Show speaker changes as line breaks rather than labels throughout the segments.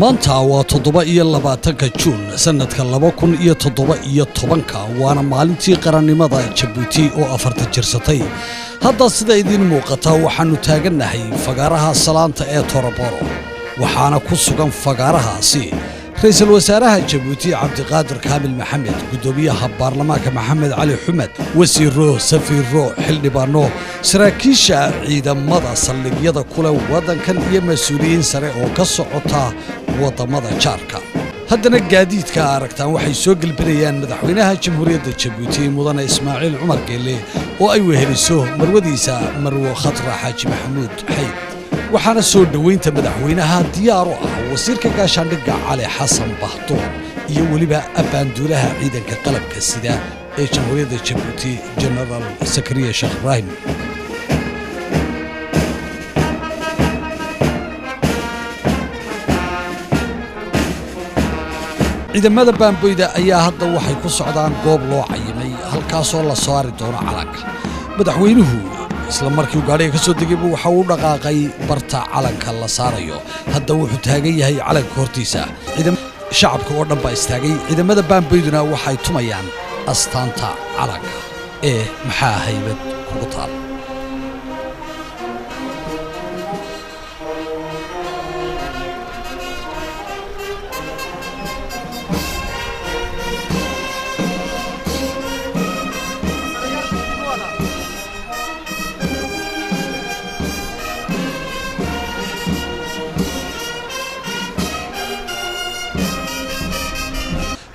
maanta waa 27 Juun sanadka 2017 waana maalintii qarannimada Djabuuti oo afarta jirsatay. hadda sida idin muuqata waxaanu taaganahay fagaaraha salaanta ee Toroboro waxaana ku sugan fagaarahaasi ra'iisul wasaaraha Djabuuti Cabdiqaadir Kaamil Maxamed, gudoomiyaha baarlamaanka Maxamed Cali Xumed, wasiiro, safiiro, xildhibaano, saraakiisha ciidamada saldhigyada kule wadankan iyo mas'uuliyiin sare oo ka socota wadamada jaarka. haddana gaadiidka aragtaan waxay soo galbinayaan madaxweynaha jamhuuriyadda Djabuuti mudane Ismaaciil Cumar Geelle oo ay weheliso marwadiisa Marwo Khatra Xaaji Maxamuud Xayd. waxaana soo dhaweynta madaxweynaha diyaar u ah wasiirka gaashaandhigga Cali Xasan Bahdo iyo waliba abaanduulaha ciidanka qalabka sida ee jamhuuriyadda Djabuuti General Sakariya Sheekh Ibrahim. ciidamada baanboyda ayaa hadda waxay ku socdaan goob loo cayimay halkaasoo la saari doono calanka. madaxweynuhu isla markii uu gaariga ka soo degay waxa uu dhaqaaqay barta calanka la saarayo. hadda wuxuu taagan yahay calanka hortiisa. shacabka oo dhan baa istaagay. ciidamada baanboyduna waxay tumayaan astaanta calanka ee maxaa haybad kugu taal.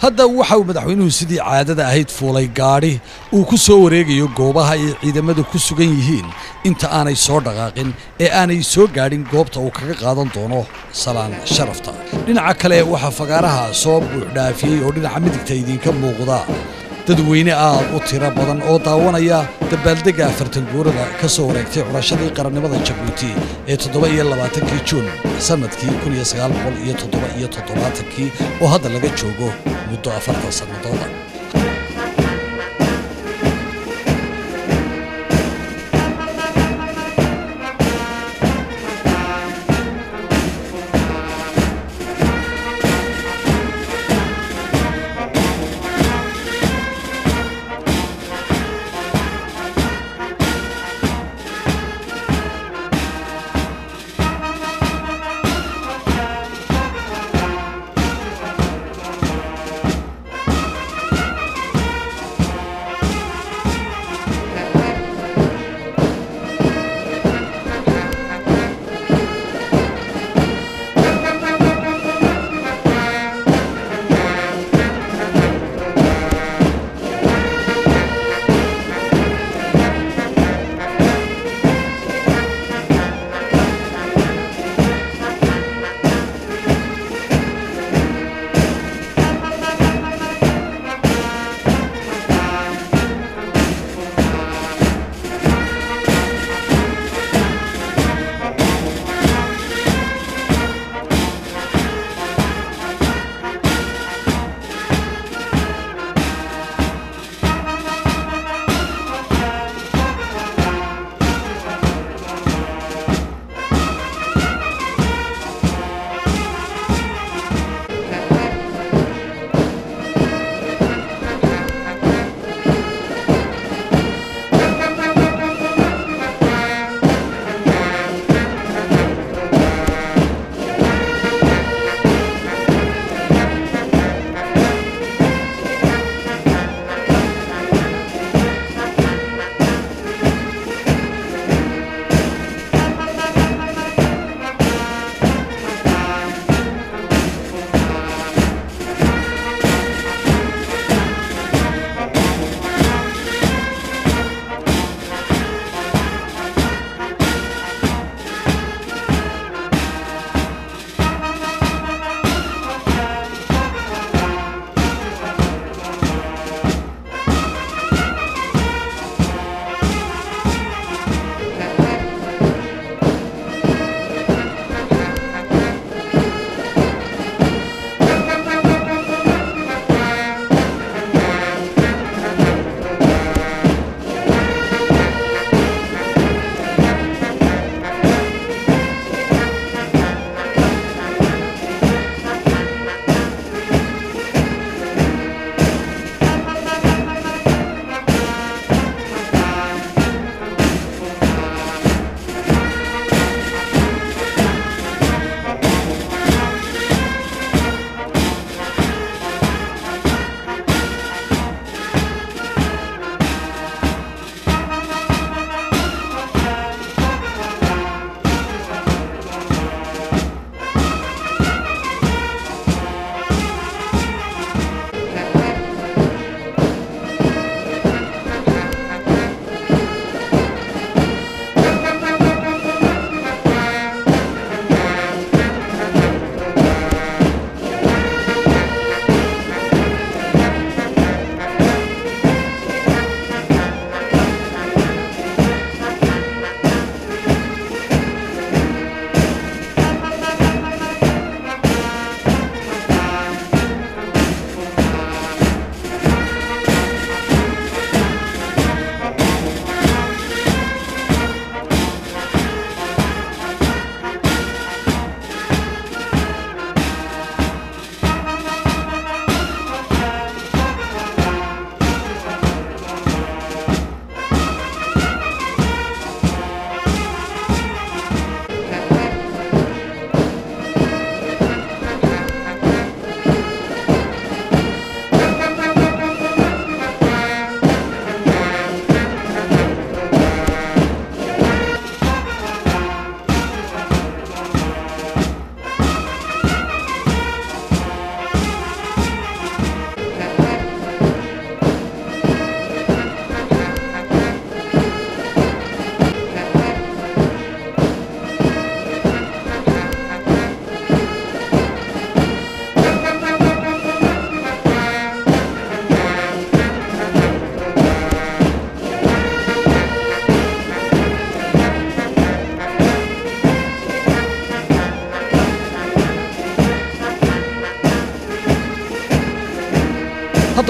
hadda waxa uu madaxweynuhu sidii caadada ahayd fuulay gaari uu ku soo wareegayo goobaha ay ciidamadu ku sugan yihiin inta aanay soo dhaqaaqin ee aanay soo gaadhin goobta uu kaga qaadan doono salaan sharafta. dhinaca kale waxa fagaaraha soo buux dhaafiyay oo dhinaca midigta idinka muuqda dadweyne aad u tiro badan oo daawanaya dabaaldega Sanadguurada ka soo wareegtay xulashadii qarannimada Djabuuti ee 27 Juun sanadkii 1977 oo hadda laga joogo muddo 40 sanadood.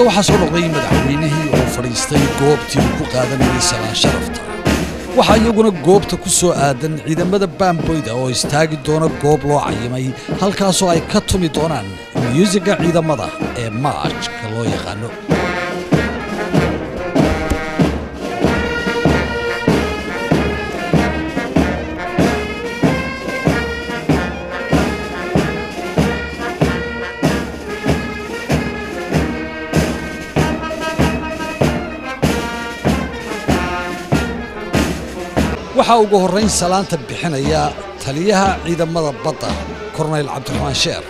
hadda waxaa soo noqday madaxweynihii oo fadhiistay goobtii uu ku qaadanayay salaan sharafta waxaa iyaguna goobta ku soo aadan ciidamada baamboyda oo istaagi doona goob loo cayimay halkaasoo ay ka tumi doonaan myuusiga ciidamada ee maajka loo yaqaano. waxaa ugu horrayn salaanta bixinaya taliyaha ciidamada badda korneyl cabdiraxmaan sheer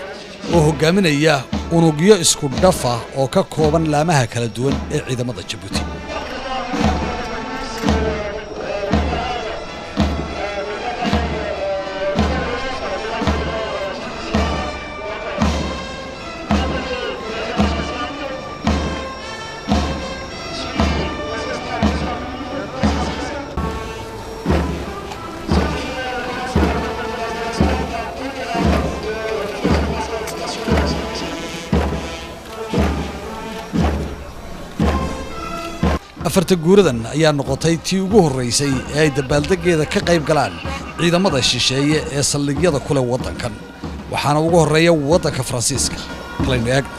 oo hoggaaminaya unugyo isku dhafa oo ka kooban laamaha kala duwan ee ciidamada Djabuuti. afarta guuradan ayaa noqotay tii ugu horeysay ee ay dabaaldegeeda ka qayb galaan ciidamada shisheeye ee saldhigyada ku leh waddankan waxaana ugu horeeya waddanka Faransiiska kalaynu eegno.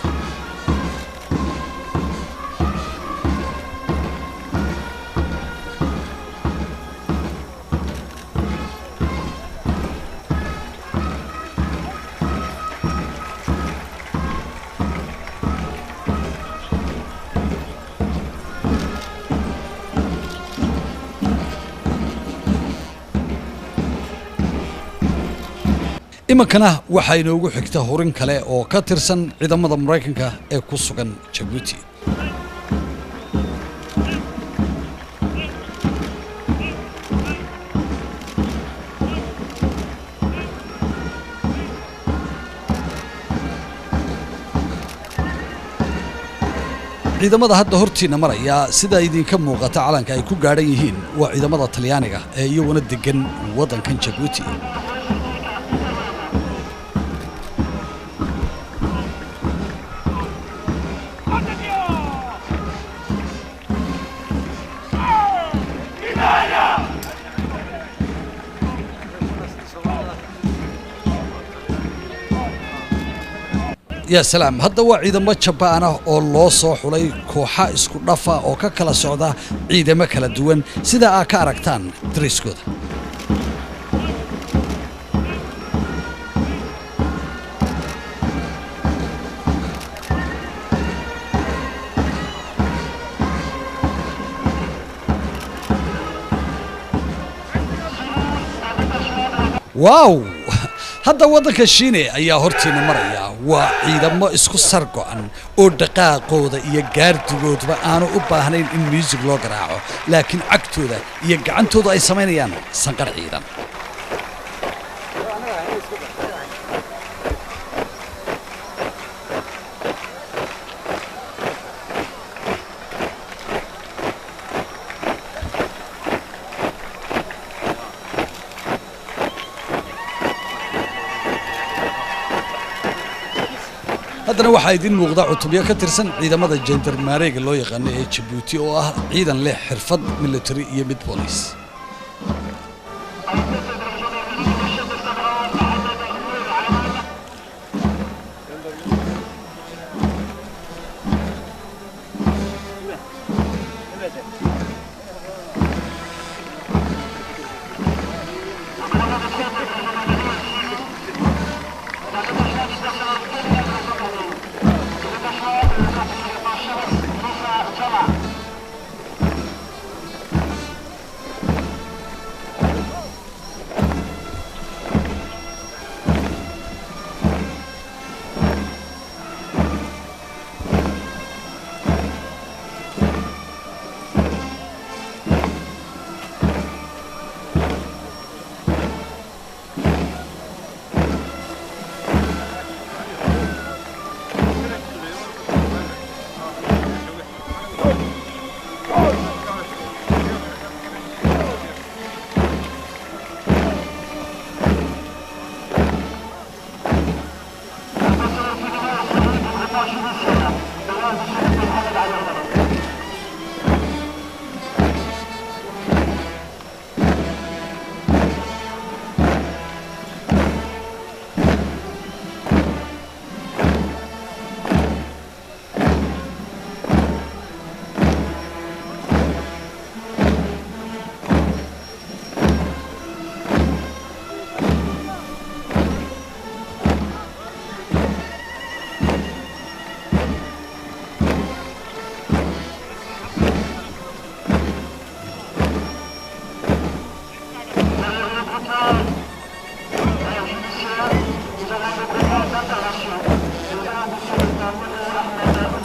imankana waxaa inoogu xigta horin kale oo ka tirsan ciidamada Mareykanka ee ku sugan Djabuuti. ciidamada hadda hortiina maraya sida idinka muuqata calanka ay ku gaadhan yihiin waa ciidamada Talyaaniga ee iyaguna degan waddankan Djabuuti. يا سلام هذا هو عيدما جبانه oo loo soo xulay kooxa isku dhafa oo ka kala socda ciidamo kala duwan sida aad ka aragtaan dariskooda. واو هذا waddanka Shiine ayaa hortiina maraya waa ciidamo isku sargo'an oo dhaqaaqooda iyo gaardigoodba aanu u baahnayn in music loo garaaco laakiin cagtooda iyo gacantooda ay sameynayaan sanqar ciidan. haddana waxaa idin muuqda cutubyo ka tirsan ciidamada jandarmaareega loo yaqaan ee Djabuuti oo ah ciidan leh xirfad military iyo mid booliis.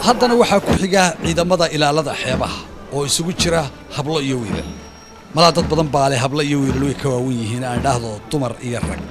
haddana waxaa ku xiga ciidamada ilaalada xeebaha oo isugu jira hablo iyo wiilal malaa dad badan baa leh hablo iyo wiilal way ka waawan yihiin aan dhahdo dumar iyo rag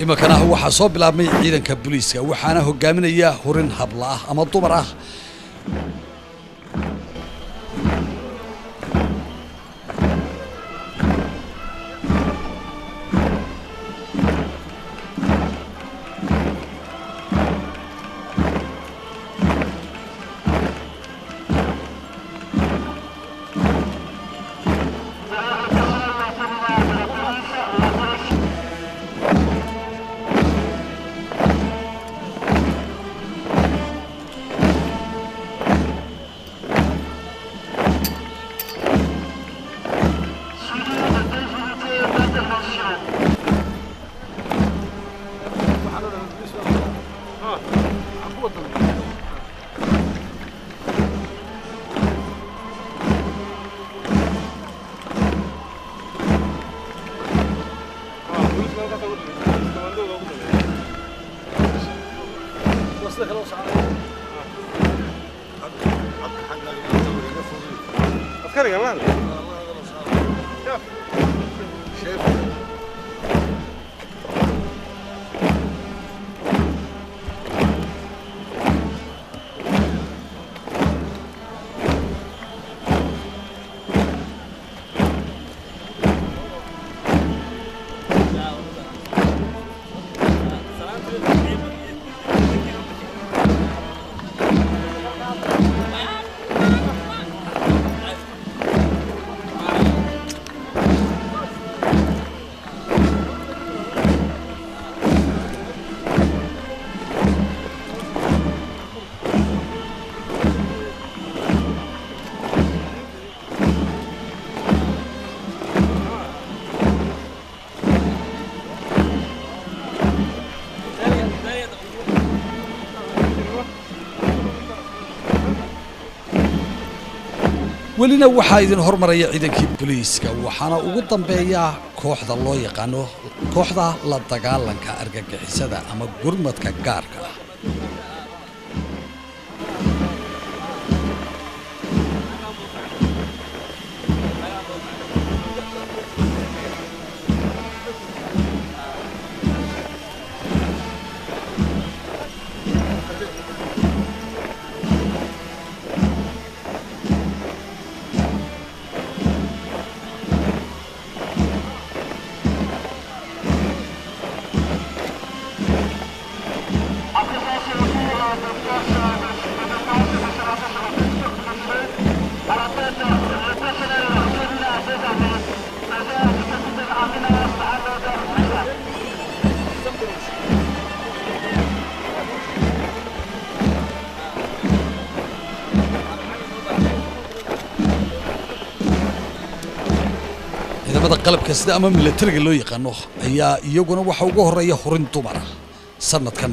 imakana waxaa soo bilaabmay ciidanka booliiska waxaana hogaaminaya horin habla ah ama dumar ah welina waxaa idin hormaraya ciidankii booliiska waxaana ugu dambeeya kooxda loo yaqaano kooxda la dagaalanka argagixisada ama gurmadka gaarka ah ciidamada qalabka sida ama militariga loo yaqaano ayaa iyaguna waxa ugu horeeya horin dumar sanadkan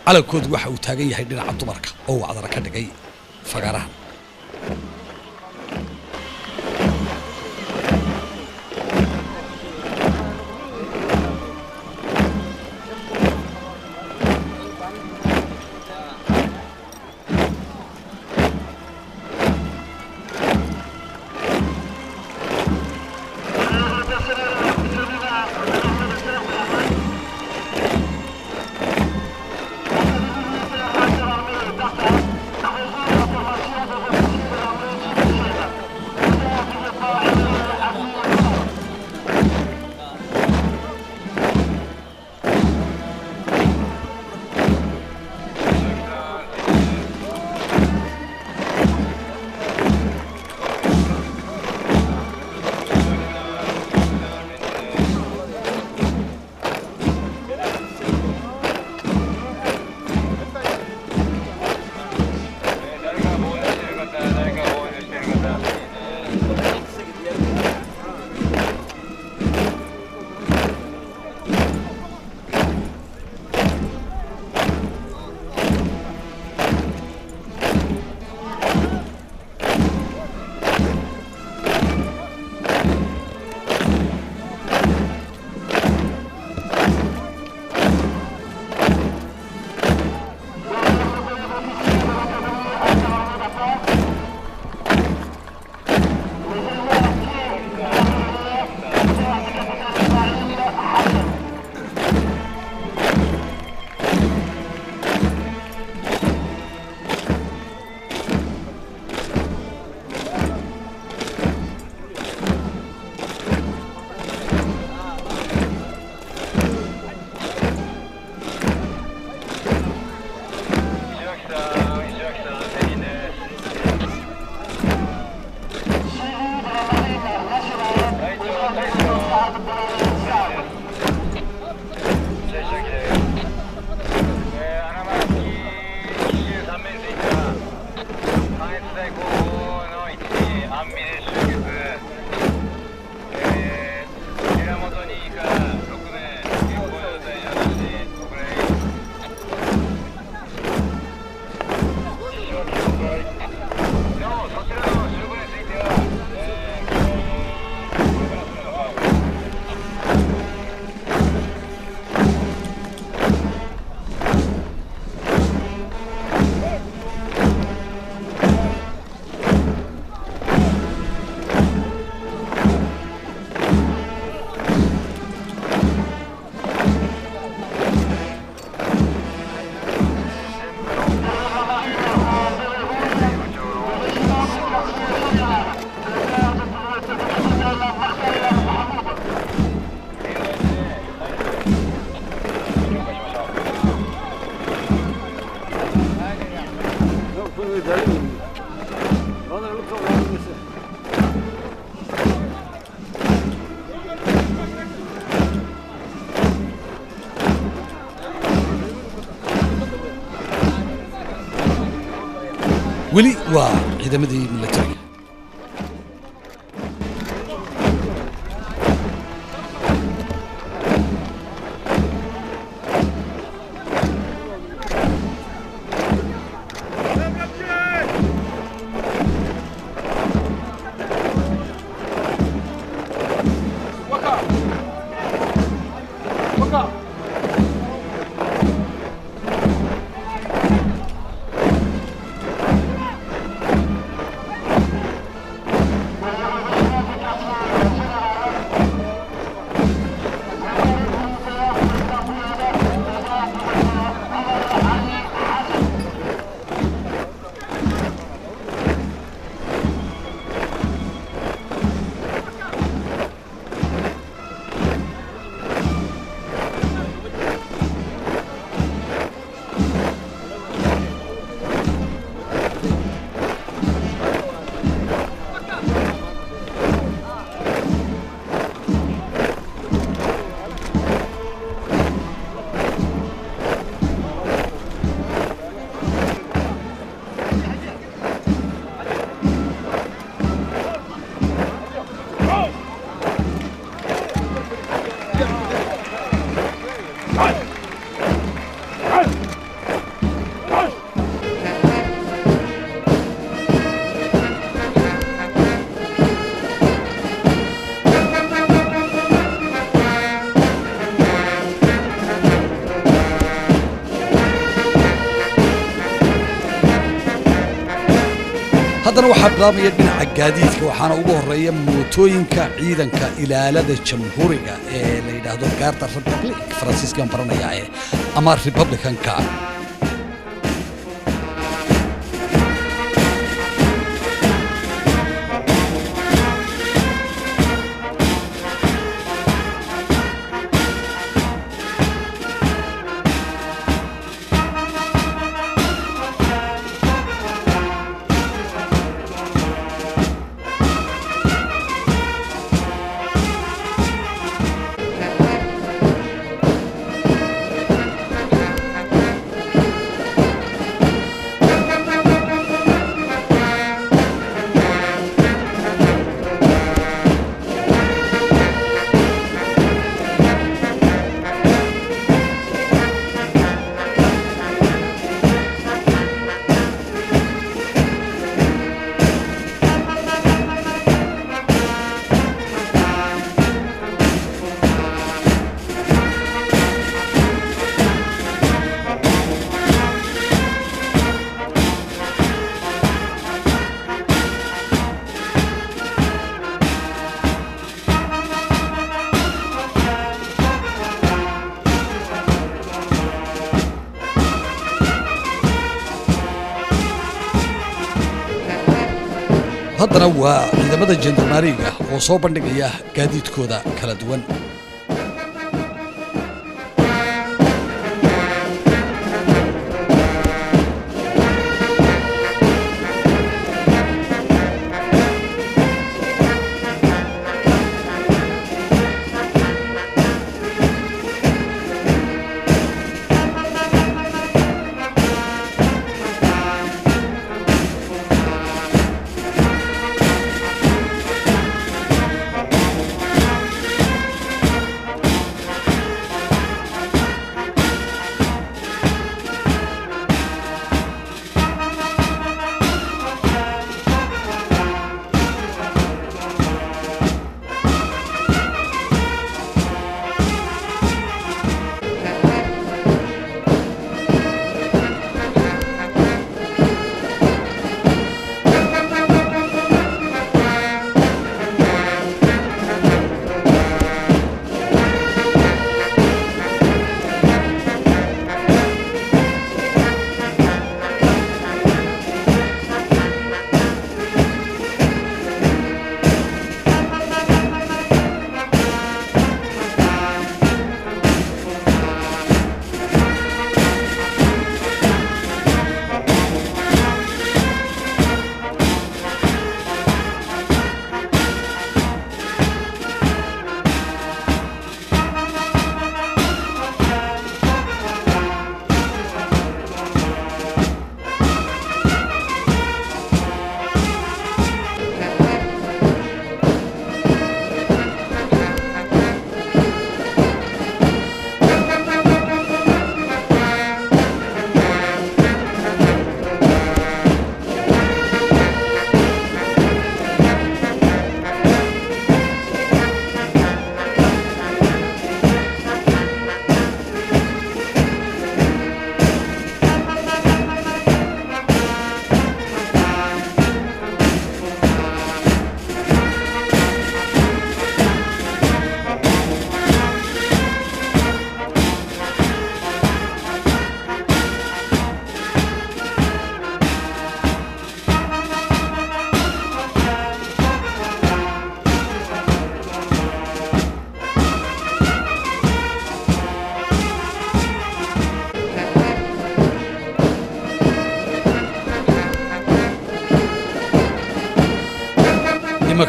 calankoodu waxa uu taagan yahay dhinaca dumarka oo wacdara ka dhigay fagaarahan ولي وعيدمدي ملتري haddana waxaa bilaabaya dhinaca gaadiidka waxaana ugu horeeya mootooyinka ciidanka ilaalada jamhuuriga ee la yidhaahdo gaarda republic faransiiskan baranaya ama republicanka haddana waa ciidamada jandarmaariga oo soo bandhigaya gaadiidkooda kala duwan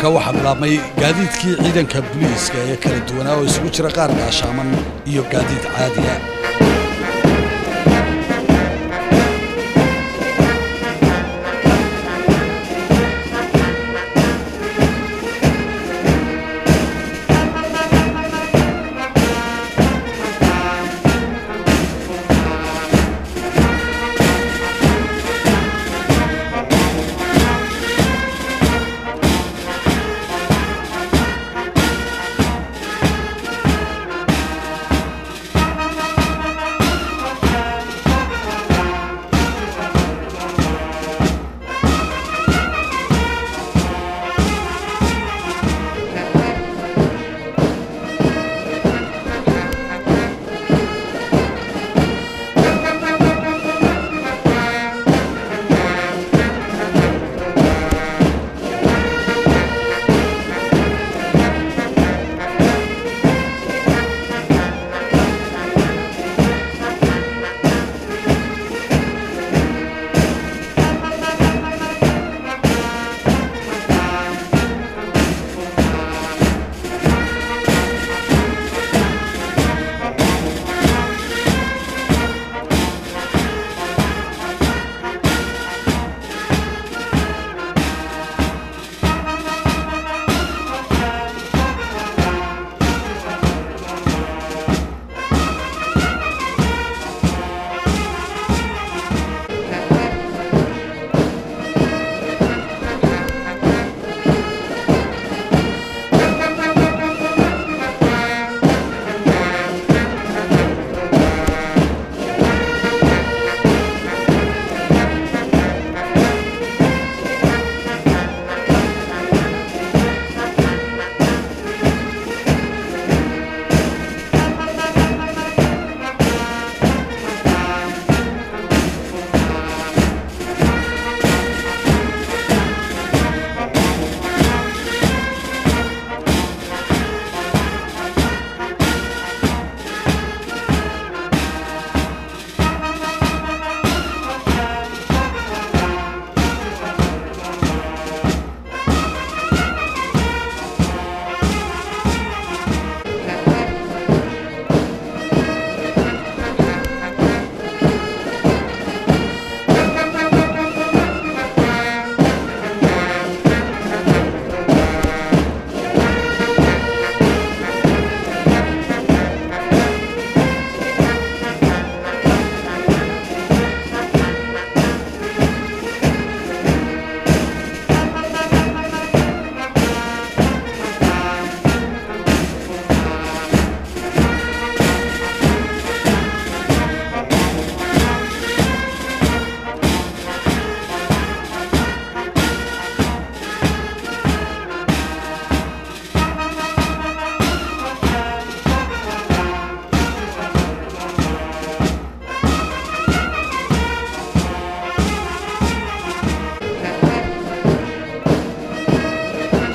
imaka waxaa bilaabmay gaadiidkii ciidanka booliiska ee kala duwanaa oo isugu jira qaar gaashaaman iyo gaadiid caadiya.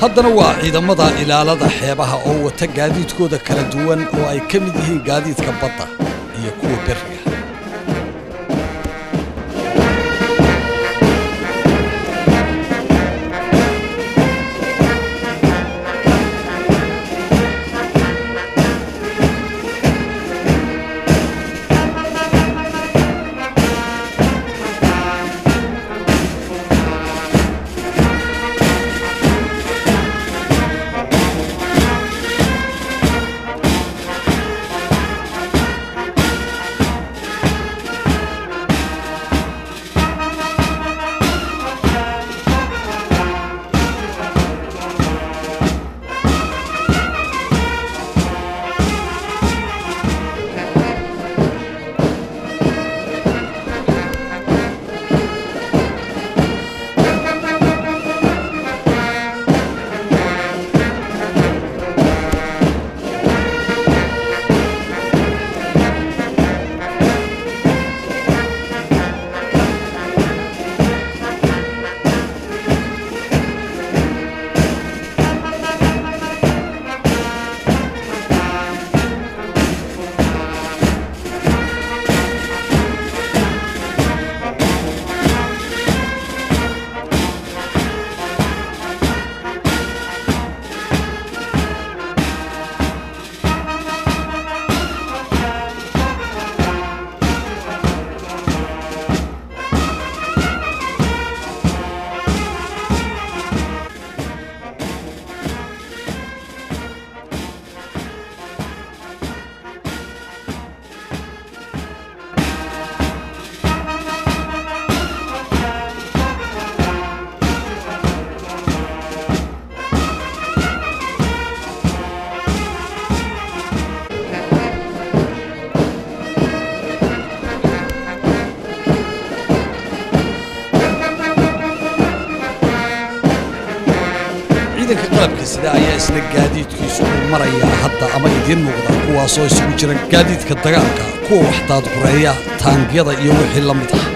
haddana waa ciidamada ilaalada xeebaha oo wata gaadiidkooda kala duwan oo ay ka mid yihiin gaadiidka badda iyo kuwa beriga. qalabka sida ayaa isna gaadiidkiisu uu marayaa hadda ama idiin muuqda kuwaasoo isugu jira gaadiidka dagaalka kuwa wax daadgureeya taangiyada iyo wixii la mid ah.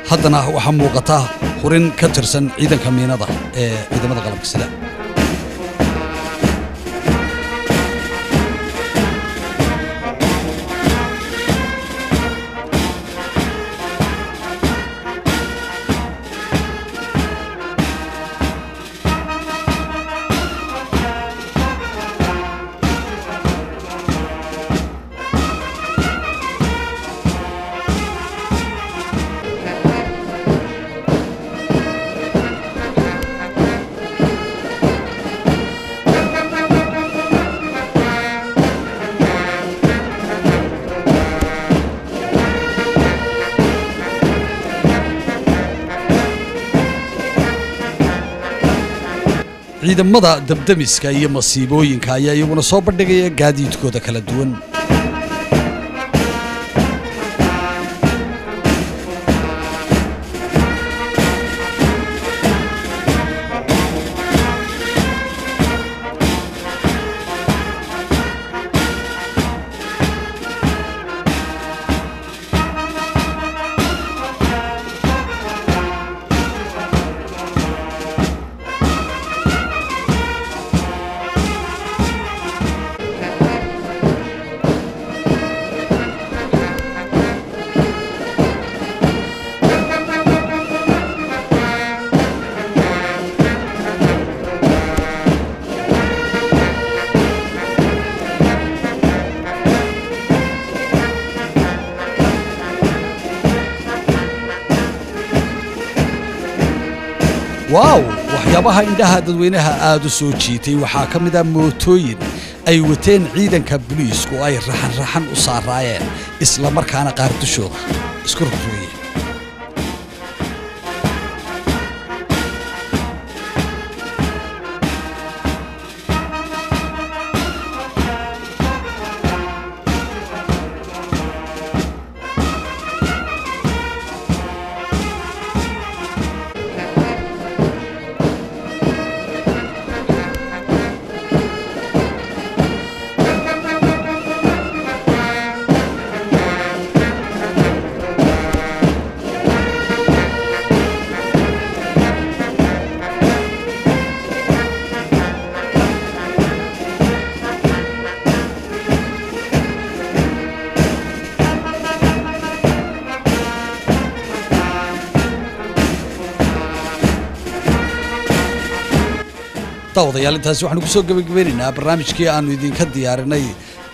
haddana waxaa muuqata hurin ka tirsan ciidanka miinada ee ciidamada qalabka sida. ciidamada dabdamiska iyo masiibooyinka ayaa iyaguna soo bandhigaya gaadiidkooda kala duwan. واو waxyaabaha indhaha dadweynaha aad u soo jiitay waxaa ka mid ah mootooyin ay wateen ciidanka booliisku ay raxan u saaraayeen isla markaana qaar dushooda isku rogayeen. dawadayaal intaas waxaan ku soo gabagabeynaa barnaamijkii aanu idinka diyaarinay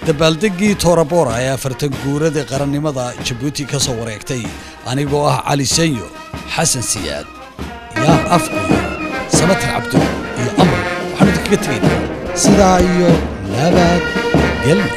dabaaldegii Torabora ee afartan guurada qarannimada Djibouti ka soo wareegtay anigoo ah Cali Senyo Xasan Siyaad yaa afku Samatar Cabdu iyo Amr waxaan idinkaga tagaynaa sidaa iyo nabad gelyo.